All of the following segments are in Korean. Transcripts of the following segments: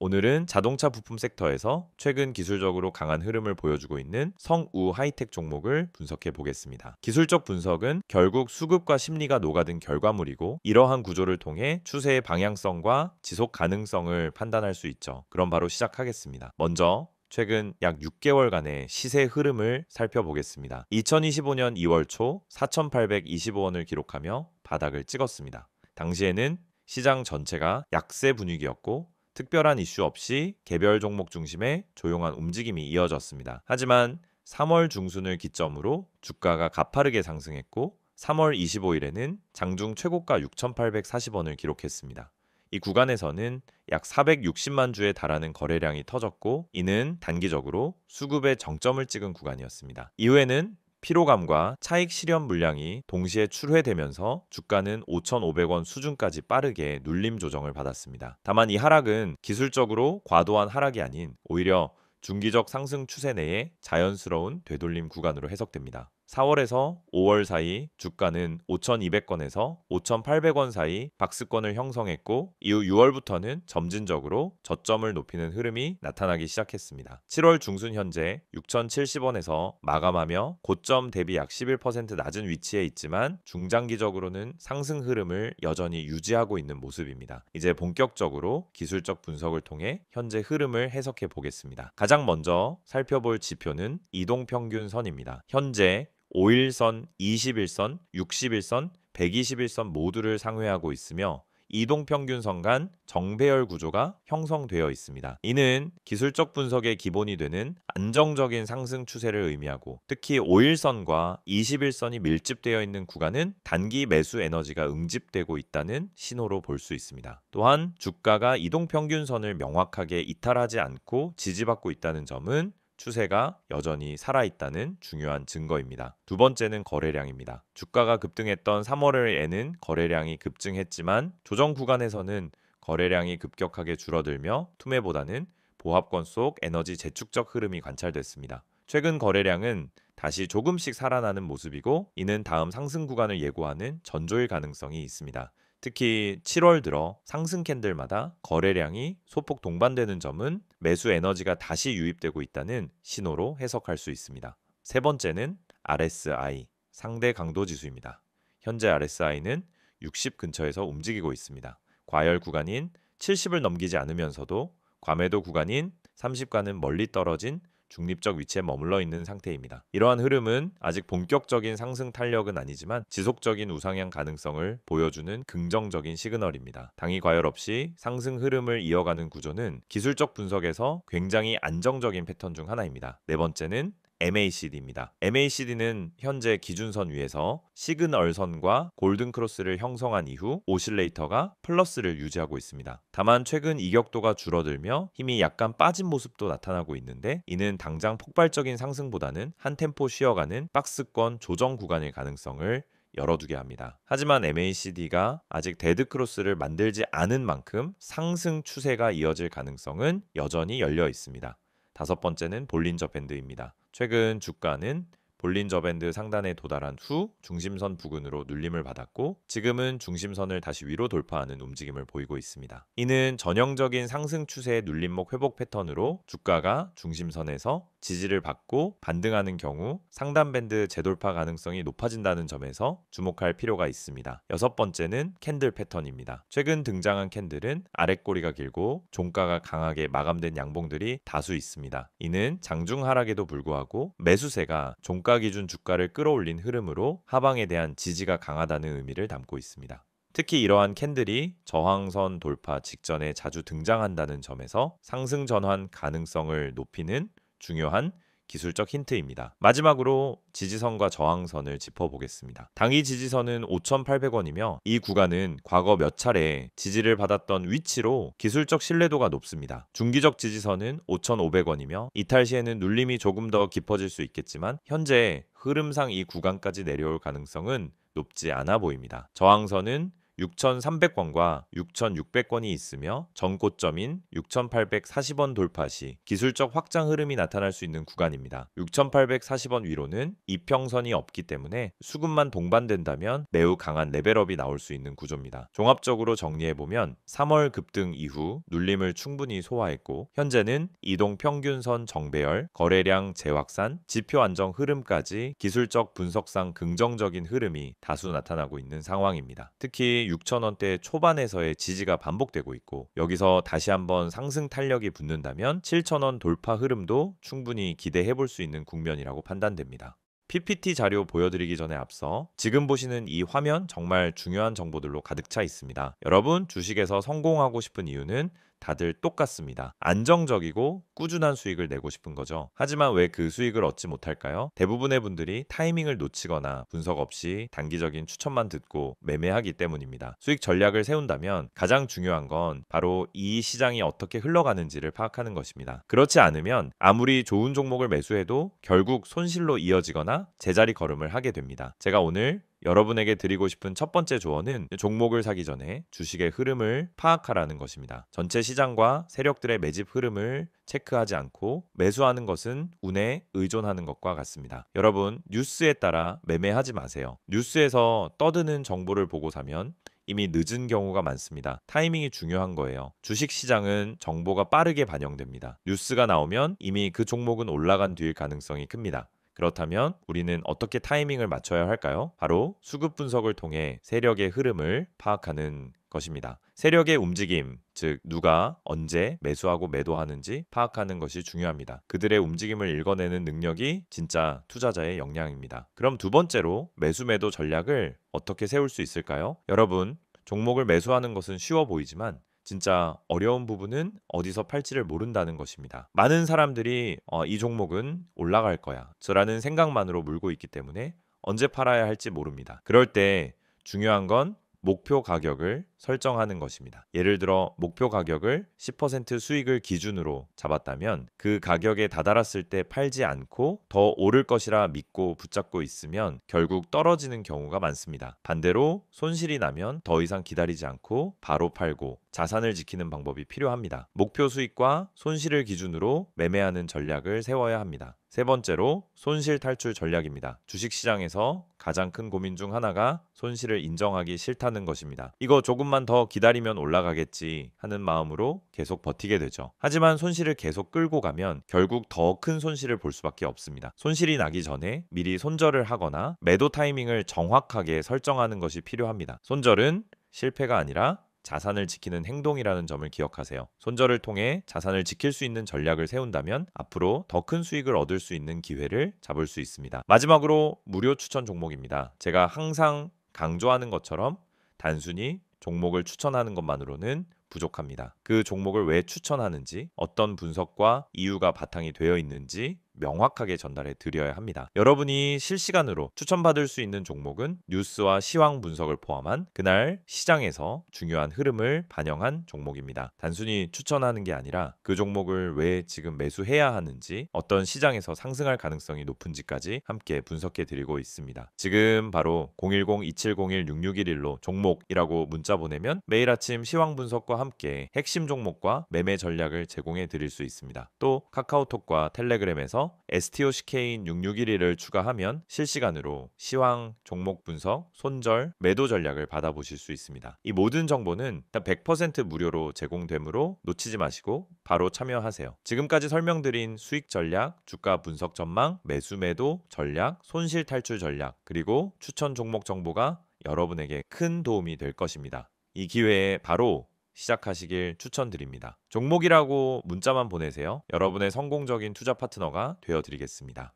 오늘은 자동차 부품 섹터에서 최근 기술적으로 강한 흐름을 보여주고 있는 성우 하이텍 종목을 분석해 보겠습니다. 기술적 분석은 결국 수급과 심리가 녹아든 결과물이고 이러한 구조를 통해 추세의 방향성과 지속 가능성을 판단할 수 있죠. 그럼 바로 시작하겠습니다. 먼저 최근 약 6개월간의 시세 흐름을 살펴보겠습니다. 2025년 2월 초 4,825원을 기록하며 바닥을 찍었습니다. 당시에는 시장 전체가 약세 분위기였고 특별한 이슈 없이 개별 종목 중심의 조용한 움직임이 이어졌습니다. 하지만 3월 중순을 기점으로 주가가 가파르게 상승했고 3월 25일에는 장중 최고가 6,840원을 기록했습니다. 이 구간에서는 약 460만 주에 달하는 거래량이 터졌고 이는 단기적으로 수급의 정점을 찍은 구간이었습니다. 이후에는 피로감과 차익 실현 물량이 동시에 출회되면서 주가는 5,500원 수준까지 빠르게 눌림 조정을 받았습니다. 다만 이 하락은 기술적으로 과도한 하락이 아닌 오히려 중기적 상승 추세 내에 자연스러운 되돌림 구간으로 해석됩니다. 4월에서 5월 사이 주가는 5,200원에서 5,800원 사이 박스권을 형성했고 이후 6월부터는 점진적으로 저점을 높이는 흐름이 나타나기 시작했습니다. 7월 중순 현재 6,070원에서 마감하며 고점 대비 약 11% 낮은 위치에 있지만 중장기적으로는 상승 흐름을 여전히 유지하고 있는 모습입니다. 이제 본격적으로 기술적 분석을 통해 현재 흐름을 해석해 보겠습니다. 가장 먼저 살펴볼 지표는 이동평균선입니다. 현재 5일선, 21선, 61선, 121선 모두를 상회하고 있으며 이동평균선 간 정배열 구조가 형성되어 있습니다. 이는 기술적 분석의 기본이 되는 안정적인 상승 추세를 의미하고 특히 5일선과 21선이 밀집되어 있는 구간은 단기 매수 에너지가 응집되고 있다는 신호로 볼 수 있습니다. 또한 주가가 이동평균선을 명확하게 이탈하지 않고 지지받고 있다는 점은 추세가 여전히 살아있다는 중요한 증거입니다. 두 번째는 거래량입니다. 주가가 급등했던 3월에는 거래량이 급증했지만 조정 구간에서는 거래량이 급격하게 줄어들며 투매보다는 보합권 속 에너지 재축적 흐름이 관찰됐습니다. 최근 거래량은 다시 조금씩 살아나는 모습이고 이는 다음 상승 구간을 예고하는 전조일 가능성이 있습니다. 특히 7월 들어 상승 캔들마다 거래량이 소폭 동반되는 점은 매수 에너지가 다시 유입되고 있다는 신호로 해석할 수 있습니다. 세 번째는 RSI, 상대 강도 지수입니다. 현재 RSI는 60 근처에서 움직이고 있습니다. 과열 구간인 70을 넘기지 않으면서도 과매도 구간인 30과는 멀리 떨어진 중립적 위치에 머물러 있는 상태입니다. 이러한 흐름은 아직 본격적인 상승 탄력은 아니지만 지속적인 우상향 가능성을 보여주는 긍정적인 시그널입니다. 당이 과열 없이 상승 흐름을 이어가는 구조는 기술적 분석에서 굉장히 안정적인 패턴 중 하나입니다. 네 번째는 MACD입니다. MACD는 현재 기준선 위에서 시그널선과 골든크로스를 형성한 이후 오실레이터가 플러스를 유지하고 있습니다. 다만 최근 이격도가 줄어들며 힘이 약간 빠진 모습도 나타나고 있는데 이는 당장 폭발적인 상승보다는 한 템포 쉬어가는 박스권 조정 구간일 가능성을 열어두게 합니다. 하지만 MACD가 아직 데드크로스를 만들지 않은 만큼 상승 추세가 이어질 가능성은 여전히 열려 있습니다. 다섯 번째는 볼린저 밴드입니다. 최근 주가는 볼린저 밴드 상단에 도달한 후 중심선 부근으로 눌림을 받았고 지금은 중심선을 다시 위로 돌파하는 움직임을 보이고 있습니다. 이는 전형적인 상승 추세의 눌림목 회복 패턴으로 주가가 중심선에서 지지를 받고 반등하는 경우 상단 밴드 재돌파 가능성이 높아진다는 점에서 주목할 필요가 있습니다. 여섯 번째는 캔들 패턴입니다. 최근 등장한 캔들은 아랫꼬리가 길고 종가가 강하게 마감된 양봉들이 다수 있습니다. 이는 장중 하락에도 불구하고 매수세가 종가 기준 주가를 끌어올린 흐름으로 하방에 대한 지지가 강하다는 의미를 담고 있습니다. 특히 이러한 캔들이 저항선 돌파 직전에 자주 등장한다는 점에서 상승 전환 가능성을 높이는 중요한 기술적 힌트입니다. 마지막으로 지지선과 저항선을 짚어보겠습니다. 당일 지지선은 5,800원이며 이 구간은 과거 몇 차례 지지를 받았던 위치로 기술적 신뢰도가 높습니다. 중기적 지지선은 5,500원이며 이탈 시에는 눌림이 조금 더 깊어질 수 있겠지만 현재 흐름상 이 구간까지 내려올 가능성은 높지 않아 보입니다. 저항선은 6,300권과 6,600권이 있으며 전고점인 6,840원 돌파 시 기술적 확장 흐름이 나타날 수 있는 구간입니다. 6,840원 위로는 이평선이 없기 때문에 수급만 동반된다면 매우 강한 레벨업이 나올 수 있는 구조입니다. 종합적으로 정리해보면 3월 급등 이후 눌림을 충분히 소화했고 현재는 이동 평균선 정배열, 거래량 재확산, 지표 안정 흐름까지 기술적 분석상 긍정적인 흐름이 다수 나타나고 있는 상황입니다. 특히 6,000원대 초반에서의 지지가 반복되고 있고 여기서 다시 한번 상승 탄력이 붙는다면 7,000원 돌파 흐름도 충분히 기대해 볼 수 있는 국면이라고 판단됩니다. PPT 자료 보여드리기 전에 앞서 지금 보시는 이 화면 정말 중요한 정보들로 가득 차 있습니다. 여러분 주식에서 성공하고 싶은 이유는 다들 똑같습니다. 안정적이고 꾸준한 수익을 내고 싶은 거죠. 하지만 왜 그 수익을 얻지 못할까요? 대부분의 분들이 타이밍을 놓치거나 분석 없이 단기적인 추천만 듣고 매매하기 때문입니다. 수익 전략을 세운다면 가장 중요한 건 바로 이 시장이 어떻게 흘러가는지를 파악하는 것입니다. 그렇지 않으면 아무리 좋은 종목을 매수해도 결국 손실로 이어지거나 제자리 걸음을 하게 됩니다. 제가 오늘 여러분에게 드리고 싶은 첫 번째 조언은 종목을 사기 전에 주식의 흐름을 파악하라는 것입니다. 전체 시장과 세력들의 매집 흐름을 체크하지 않고 매수하는 것은 운에 의존하는 것과 같습니다. 여러분, 뉴스에 따라 매매하지 마세요. 뉴스에서 떠드는 정보를 보고 사면 이미 늦은 경우가 많습니다. 타이밍이 중요한 거예요. 주식 시장은 정보가 빠르게 반영됩니다. 뉴스가 나오면 이미 그 종목은 올라간 뒤일 가능성이 큽니다. 그렇다면 우리는 어떻게 타이밍을 맞춰야 할까요? 바로 수급 분석을 통해 세력의 흐름을 파악하는 것입니다. 세력의 움직임, 즉 누가 언제 매수하고 매도하는지 파악하는 것이 중요합니다. 그들의 움직임을 읽어내는 능력이 진짜 투자자의 역량입니다. 그럼 두 번째로 매수 매도 전략을 어떻게 세울 수 있을까요? 여러분, 종목을 매수하는 것은 쉬워 보이지만 진짜 어려운 부분은 어디서 팔지를 모른다는 것입니다. 많은 사람들이 이 종목은 올라갈 거야 라는 생각만으로 물고 있기 때문에 언제 팔아야 할지 모릅니다. 그럴 때 중요한 건 목표 가격을 설정하는 것입니다. 예를 들어 목표 가격을 10% 수익을 기준으로 잡았다면 그 가격에 다다랐을 때 팔지 않고 더 오를 것이라 믿고 붙잡고 있으면 결국 떨어지는 경우가 많습니다. 반대로 손실이 나면 더 이상 기다리지 않고 바로 팔고 자산을 지키는 방법이 필요합니다. 목표 수익과 손실을 기준으로 매매하는 전략을 세워야 합니다. 세 번째로 손실 탈출 전략입니다. 주식시장에서 가장 큰 고민 중 하나가 손실을 인정하기 싫다는 것입니다. 이거 조금만 더 기다리면 올라가겠지 하는 마음으로 계속 버티게 되죠. 하지만 손실을 계속 끌고 가면 결국 더 큰 손실을 볼 수밖에 없습니다. 손실이 나기 전에 미리 손절을 하거나 매도 타이밍을 정확하게 설정하는 것이 필요합니다. 손절은 실패가 아니라 자산을 지키는 행동이라는 점을 기억하세요. 손절을 통해 자산을 지킬 수 있는 전략을 세운다면 앞으로 더 큰 수익을 얻을 수 있는 기회를 잡을 수 있습니다. 마지막으로 무료 추천 종목입니다. 제가 항상 강조하는 것처럼 단순히 종목을 추천하는 것만으로는 부족합니다. 그 종목을 왜 추천하는지, 어떤 분석과 이유가 바탕이 되어 있는지 명확하게 전달해 드려야 합니다. 여러분이 실시간으로 추천받을 수 있는 종목은 뉴스와 시황 분석을 포함한 그날 시장에서 중요한 흐름을 반영한 종목입니다. 단순히 추천하는 게 아니라 그 종목을 왜 지금 매수해야 하는지, 어떤 시장에서 상승할 가능성이 높은지까지 함께 분석해 드리고 있습니다. 지금 바로 010-2701-6611로 종목이라고 문자 보내면 매일 아침 시황 분석과 함께 핵심 종목과 매매 전략을 제공해 드릴 수 있습니다. 또 카카오톡과 텔레그램에서 STOCK인 6611을 추가하면 실시간으로 시황, 종목 분석, 손절, 매도 전략을 받아보실 수 있습니다. 이 모든 정보는 100% 무료로 제공되므로 놓치지 마시고 바로 참여하세요. 지금까지 설명드린 수익 전략, 주가 분석 전망, 매수 매도 전략, 손실 탈출 전략, 그리고 추천 종목 정보가 여러분에게 큰 도움이 될 것입니다. 이 기회에 바로 시작하시길 추천드립니다. 종목이라고 문자만 보내세요. 여러분의 성공적인 투자 파트너가 되어드리겠습니다.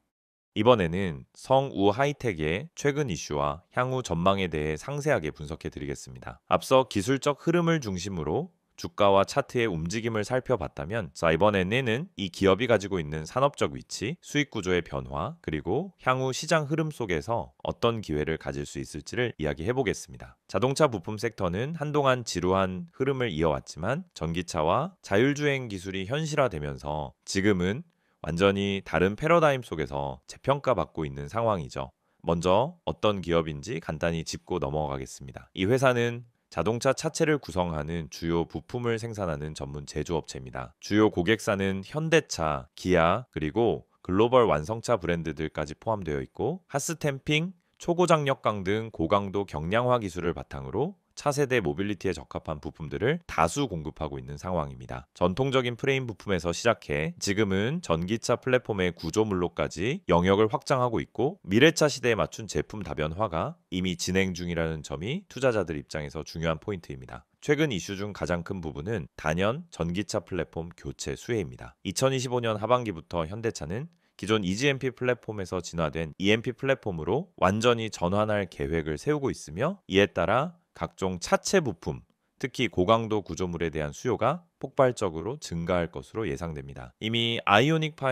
이번에는 성우 하이텍의 최근 이슈와 향후 전망에 대해 상세하게 분석해 드리겠습니다. 앞서 기술적 흐름을 중심으로 주가와 차트의 움직임을 살펴봤다면 이번에는 이 기업이 가지고 있는 산업적 위치, 수익 구조의 변화, 그리고 향후 시장 흐름 속에서 어떤 기회를 가질 수 있을지를 이야기해 보겠습니다. 자동차 부품 섹터는 한동안 지루한 흐름을 이어왔지만 전기차와 자율주행 기술이 현실화되면서 지금은 완전히 다른 패러다임 속에서 재평가받고 있는 상황이죠. 먼저 어떤 기업인지 간단히 짚고 넘어가겠습니다. 이 회사는 자동차 차체를 구성하는 주요 부품을 생산하는 전문 제조업체입니다. 주요 고객사는 현대차, 기아, 그리고 글로벌 완성차 브랜드들까지 포함되어 있고 하스템핑, 초고장력강 등 고강도 경량화 기술을 바탕으로 차세대 모빌리티에 적합한 부품들을 다수 공급하고 있는 상황입니다. 전통적인 프레임 부품에서 시작해 지금은 전기차 플랫폼의 구조물로까지 영역을 확장하고 있고 미래차 시대에 맞춘 제품 다변화가 이미 진행 중이라는 점이 투자자들 입장에서 중요한 포인트입니다. 최근 이슈 중 가장 큰 부분은 단연 전기차 플랫폼 교체 수혜입니다. 2025년 하반기부터 현대차는 기존 EGMP 플랫폼에서 진화된 EMP 플랫폼으로 완전히 전환할 계획을 세우고 있으며 이에 따라 각종 차체 부품, 특히 고강도 구조물에 대한 수요가 폭발적으로 증가할 것으로 예상됩니다. 이미 아이오닉 5,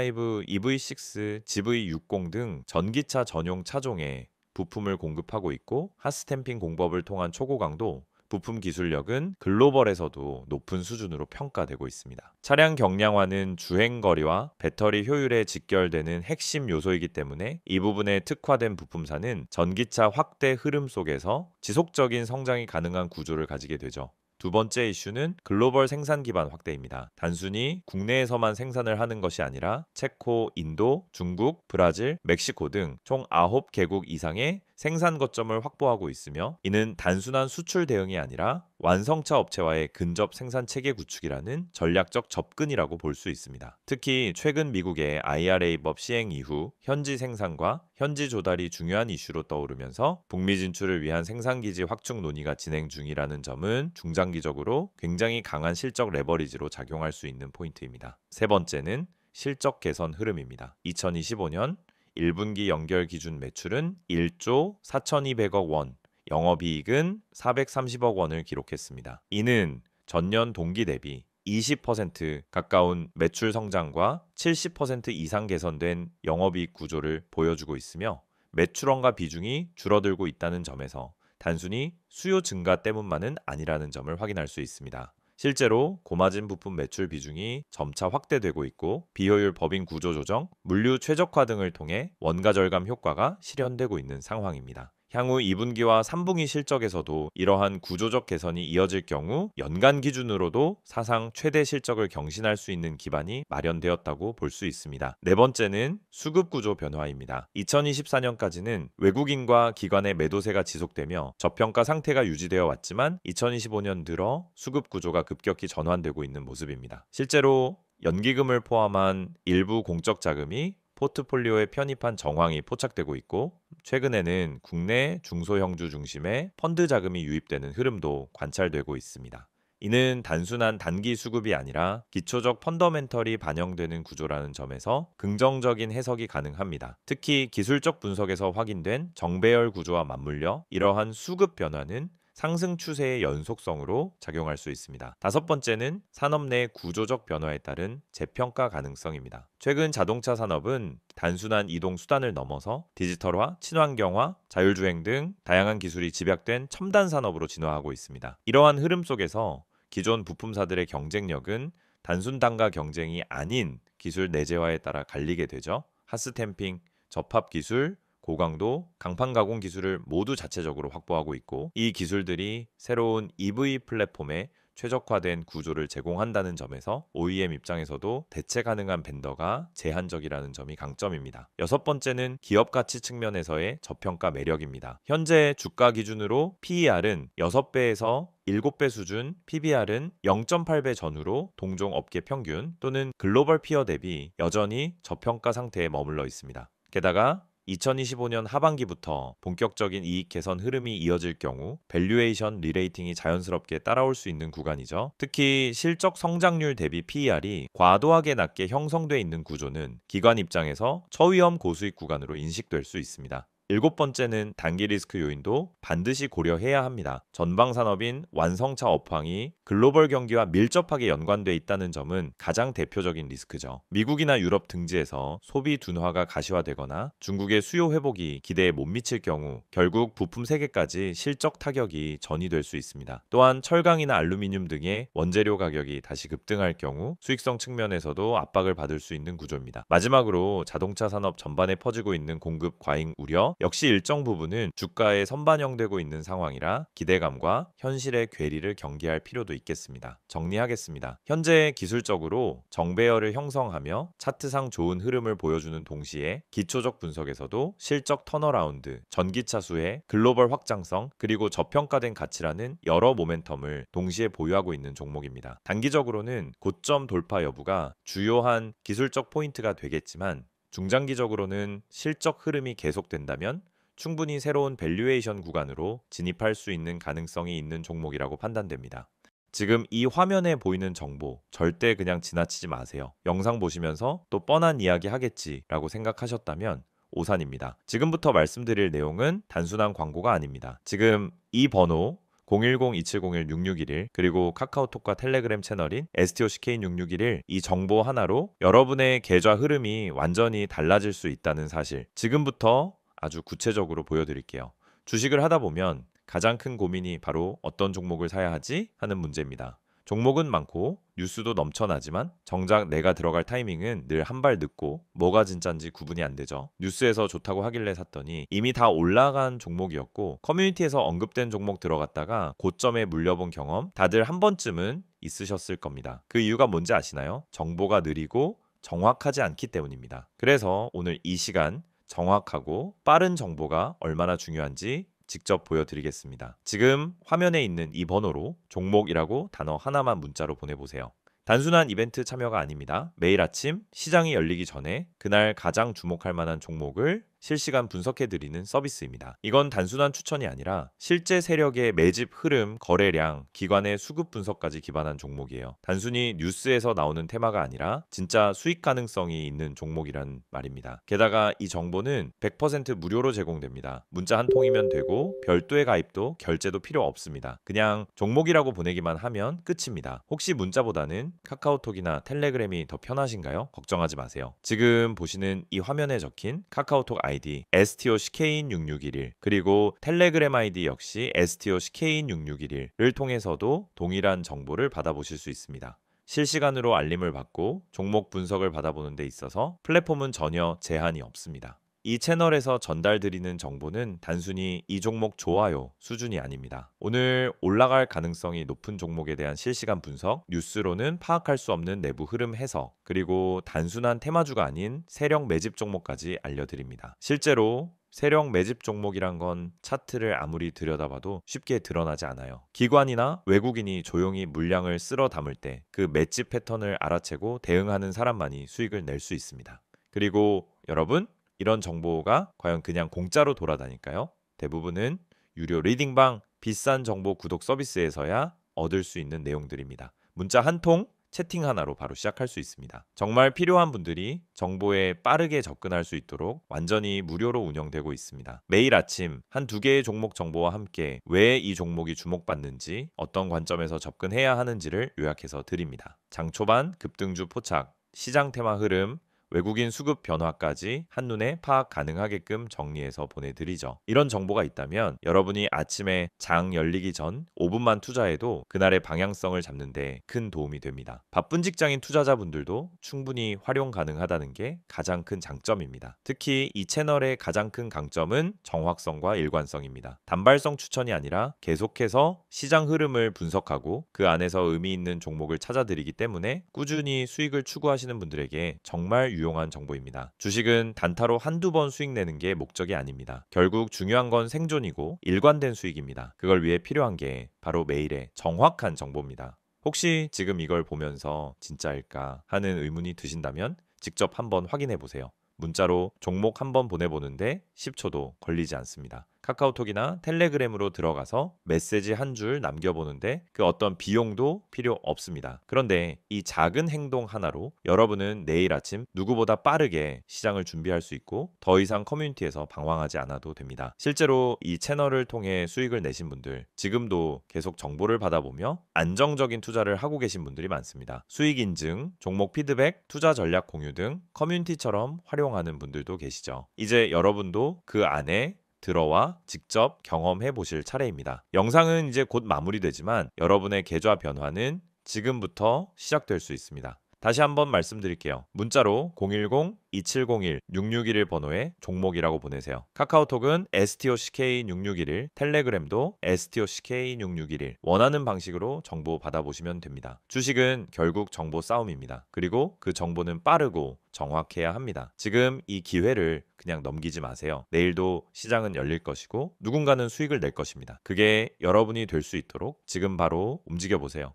EV6, GV60 등 전기차 전용 차종에 부품을 공급하고 있고 핫스탬핑 공법을 통한 초고강도 부품 기술력은 글로벌에서도 높은 수준으로 평가되고 있습니다. 차량 경량화는 주행거리와 배터리 효율에 직결되는 핵심 요소이기 때문에 이 부분에 특화된 부품사는 전기차 확대 흐름 속에서 지속적인 성장이 가능한 구조를 가지게 되죠. 두 번째 이슈는 글로벌 생산 기반 확대입니다. 단순히 국내에서만 생산을 하는 것이 아니라 체코, 인도, 중국, 브라질, 멕시코 등 총 9개국 이상의 생산 거점을 확보하고 있으며 이는 단순한 수출 대응이 아니라 완성차 업체와의 근접 생산 체계 구축이라는 전략적 접근이라고 볼 수 있습니다. 특히 최근 미국의 IRA법 시행 이후 현지 생산과 현지 조달이 중요한 이슈로 떠오르면서 북미 진출을 위한 생산기지 확충 논의가 진행 중이라는 점은 중장기적으로 굉장히 강한 실적 레버리지로 작용할 수 있는 포인트입니다. 세 번째는 실적 개선 흐름입니다. 2025년 1분기 연결 기준 매출은 1조 4,200억 원, 영업이익은 430억 원을 기록했습니다. 이는 전년 동기 대비 20% 가까운 매출 성장과 70% 이상 개선된 영업이익 구조를 보여주고 있으며 매출원가 비중이 줄어들고 있다는 점에서 단순히 수요 증가 때문만은 아니라는 점을 확인할 수 있습니다. 실제로 고마진 부품 매출 비중이 점차 확대되고 있고 비효율 법인 구조 조정, 물류 최적화 등을 통해 원가 절감 효과가 실현되고 있는 상황입니다. 향후 2분기와 3분기 실적에서도 이러한 구조적 개선이 이어질 경우 연간 기준으로도 사상 최대 실적을 경신할 수 있는 기반이 마련되었다고 볼 수 있습니다. 네 번째는 수급 구조 변화입니다. 2024년까지는 외국인과 기관의 매도세가 지속되며 저평가 상태가 유지되어 왔지만 2025년 들어 수급 구조가 급격히 전환되고 있는 모습입니다. 실제로 연기금을 포함한 일부 공적 자금이 포트폴리오에 편입한 정황이 포착되고 있고 최근에는 국내 중소형주 중심의 펀드 자금이 유입되는 흐름도 관찰되고 있습니다. 이는 단순한 단기 수급이 아니라 기초적 펀더멘털이 반영되는 구조라는 점에서 긍정적인 해석이 가능합니다. 특히 기술적 분석에서 확인된 정배열 구조와 맞물려 이러한 수급 변화는 상승 추세의 연속성으로 작용할 수 있습니다. 다섯 번째는 산업 내 구조적 변화에 따른 재평가 가능성입니다. 최근 자동차 산업은 단순한 이동 수단을 넘어서 디지털화, 친환경화, 자율주행 등 다양한 기술이 집약된 첨단 산업으로 진화하고 있습니다. 이러한 흐름 속에서 기존 부품사들의 경쟁력은 단순 단가 경쟁이 아닌 기술 내재화에 따라 갈리게 되죠. 핫스탬핑, 접합 기술, 고강도, 강판 가공 기술을 모두 자체적으로 확보하고 있고 이 기술들이 새로운 EV 플랫폼에 최적화된 구조를 제공한다는 점에서 OEM 입장에서도 대체 가능한 벤더가 제한적이라는 점이 강점입니다. 여섯 번째는 기업 가치 측면에서의 저평가 매력입니다. 현재 주가 기준으로 PER은 6배에서 7배 수준, PBR은 0.8배 전후로 동종 업계 평균 또는 글로벌 피어 대비 여전히 저평가 상태에 머물러 있습니다. 게다가 2025년 하반기부터 본격적인 이익 개선 흐름이 이어질 경우 밸류에이션 리레이팅이 자연스럽게 따라올 수 있는 구간이죠. 특히 실적 성장률 대비 PER이 과도하게 낮게 형성돼 있는 구조는 기관 입장에서 저위험 고수익 구간으로 인식될 수 있습니다. 일곱 번째는 단기 리스크 요인도 반드시 고려해야 합니다. 전방 산업인 완성차 업황이 글로벌 경기와 밀접하게 연관돼 있다는 점은 가장 대표적인 리스크죠. 미국이나 유럽 등지에서 소비 둔화가 가시화되거나 중국의 수요 회복이 기대에 못 미칠 경우 결국 부품 세계까지 실적 타격이 전이될 수 있습니다. 또한 철강이나 알루미늄 등의 원재료 가격이 다시 급등할 경우 수익성 측면에서도 압박을 받을 수 있는 구조입니다. 마지막으로 자동차 산업 전반에 퍼지고 있는 공급 과잉 우려, 역시 일정 부분은 주가에 선반영되고 있는 상황이라 기대감과 현실의 괴리를 경계할 필요도 있겠습니다. 정리하겠습니다. 현재 기술적으로 정배열을 형성하며 차트상 좋은 흐름을 보여주는 동시에 기초적 분석에서도 실적 턴어라운드, 전기차 수혜, 글로벌 확장성, 그리고 저평가된 가치라는 여러 모멘텀을 동시에 보유하고 있는 종목입니다. 단기적으로는 고점 돌파 여부가 주요한 기술적 포인트가 되겠지만 중장기적으로는 실적 흐름이 계속된다면 충분히 새로운 밸류에이션 구간으로 진입할 수 있는 가능성이 있는 종목이라고 판단됩니다. 지금 이 화면에 보이는 정보 절대 그냥 지나치지 마세요. 영상 보시면서 또 뻔한 이야기 하겠지라고 생각하셨다면 오산입니다. 지금부터 말씀드릴 내용은 단순한 광고가 아닙니다. 지금 이 번호 010-2701-6611 그리고 카카오톡과 텔레그램 채널인 STOCK인6611 이 정보 하나로 여러분의 계좌 흐름이 완전히 달라질 수 있다는 사실 지금부터 아주 구체적으로 보여드릴게요. 주식을 하다 보면 가장 큰 고민이 바로 어떤 종목을 사야 하지 하는 문제입니다. 종목은 많고 뉴스도 넘쳐나지만 정작 내가 들어갈 타이밍은 늘 한 발 늦고 뭐가 진짠지 구분이 안 되죠. 뉴스에서 좋다고 하길래 샀더니 이미 다 올라간 종목이었고 커뮤니티에서 언급된 종목 들어갔다가 고점에 물려본 경험 다들 한 번쯤은 있으셨을 겁니다. 그 이유가 뭔지 아시나요? 정보가 느리고 정확하지 않기 때문입니다. 그래서 오늘 이 시간 정확하고 빠른 정보가 얼마나 중요한지 직접 보여드리겠습니다. 지금 화면에 있는 이 번호로 종목이라고 단어 하나만 문자로 보내보세요. 단순한 이벤트 참여가 아닙니다. 매일 아침 시장이 열리기 전에 그날 가장 주목할 만한 종목을 실시간 분석해드리는 서비스입니다. 이건 단순한 추천이 아니라 실제 세력의 매집 흐름, 거래량, 기관의 수급 분석까지 기반한 종목이에요. 단순히 뉴스에서 나오는 테마가 아니라 진짜 수익 가능성이 있는 종목이란 말입니다. 게다가 이 정보는 100% 무료로 제공됩니다. 문자 한 통이면 되고 별도의 가입도 결제도 필요 없습니다. 그냥 종목이라고 보내기만 하면 끝입니다. 혹시 문자보다는 카카오톡이나 텔레그램이 더 편하신가요? 걱정하지 마세요. 지금 보시는 이 화면에 적힌 카카오톡 아이디 STOCK인6611 그리고 텔레그램 아이디 역시 STOCK인6611을 통해서도 동일한 정보를 받아보실 수 있습니다. 실시간으로 알림을 받고 종목 분석을 받아보는 데 있어서 플랫폼은 전혀 제한이 없습니다. 이 채널에서 전달드리는 정보는 단순히 이 종목 좋아요 수준이 아닙니다. 오늘 올라갈 가능성이 높은 종목에 대한 실시간 분석, 뉴스로는 파악할 수 없는 내부 흐름 해석, 그리고 단순한 테마주가 아닌 세력 매집 종목까지 알려드립니다. 실제로 세력 매집 종목이란 건 차트를 아무리 들여다봐도 쉽게 드러나지 않아요. 기관이나 외국인이 조용히 물량을 쓸어 담을 때 그 매집 패턴을 알아채고 대응하는 사람만이 수익을 낼 수 있습니다. 그리고 여러분, 이런 정보가 과연 그냥 공짜로 돌아다닐까요? 대부분은 유료 리딩방, 비싼 정보 구독 서비스에서야 얻을 수 있는 내용들입니다. 문자 한 통, 채팅 하나로 바로 시작할 수 있습니다. 정말 필요한 분들이 정보에 빠르게 접근할 수 있도록 완전히 무료로 운영되고 있습니다. 매일 아침 한두 개의 종목 정보와 함께 왜 이 종목이 주목받는지, 어떤 관점에서 접근해야 하는지를 요약해서 드립니다. 장 초반 급등주 포착, 시장 테마 흐름, 외국인 수급 변화까지 한눈에 파악 가능하게끔 정리해서 보내드리죠. 이런 정보가 있다면 여러분이 아침에 장 열리기 전 5분만 투자해도 그날의 방향성을 잡는 데 큰 도움이 됩니다. 바쁜 직장인 투자자분들도 충분히 활용 가능하다는 게 가장 큰 장점입니다. 특히 이 채널의 가장 큰 강점은 정확성과 일관성입니다. 단발성 추천이 아니라 계속해서 시장 흐름을 분석하고 그 안에서 의미 있는 종목을 찾아드리기 때문에 꾸준히 수익을 추구하시는 분들에게 정말 유용한 정보입니다. 주식은 단타로 한두 번 수익 내는 게 목적이 아닙니다. 결국 중요한 건 생존이고 일관된 수익입니다. 그걸 위해 필요한 게 바로 매일의 정확한 정보입니다. 혹시 지금 이걸 보면서 진짜일까 하는 의문이 드신다면 직접 한번 확인해 보세요. 문자로 종목 한번 보내보는데 10초도 걸리지 않습니다. 카카오톡이나 텔레그램으로 들어가서 메시지 한 줄 남겨보는데 그 어떤 비용도 필요 없습니다. 그런데 이 작은 행동 하나로 여러분은 내일 아침 누구보다 빠르게 시장을 준비할 수 있고 더 이상 커뮤니티에서 방황하지 않아도 됩니다. 실제로 이 채널을 통해 수익을 내신 분들, 지금도 계속 정보를 받아보며 안정적인 투자를 하고 계신 분들이 많습니다. 수익 인증, 종목 피드백, 투자 전략 공유 등 커뮤니티처럼 활용하는 분들도 계시죠. 이제 여러분도 그 안에 들어와 직접 경험해 보실 차례입니다. 영상은 이제 곧 마무리되지만 여러분의 계좌 변화는 지금부터 시작될 수 있습니다. 다시 한번 말씀드릴게요. 문자로 010-2701-6611 번호에 종목이라고 보내세요. 카카오톡은 STOCK6611, 텔레그램도 STOCK6611 원하는 방식으로 정보 받아보시면 됩니다. 주식은 결국 정보 싸움입니다. 그리고 그 정보는 빠르고 정확해야 합니다. 지금 이 기회를 그냥 넘기지 마세요. 내일도 시장은 열릴 것이고 누군가는 수익을 낼 것입니다. 그게 여러분이 될 수 있도록 지금 바로 움직여 보세요.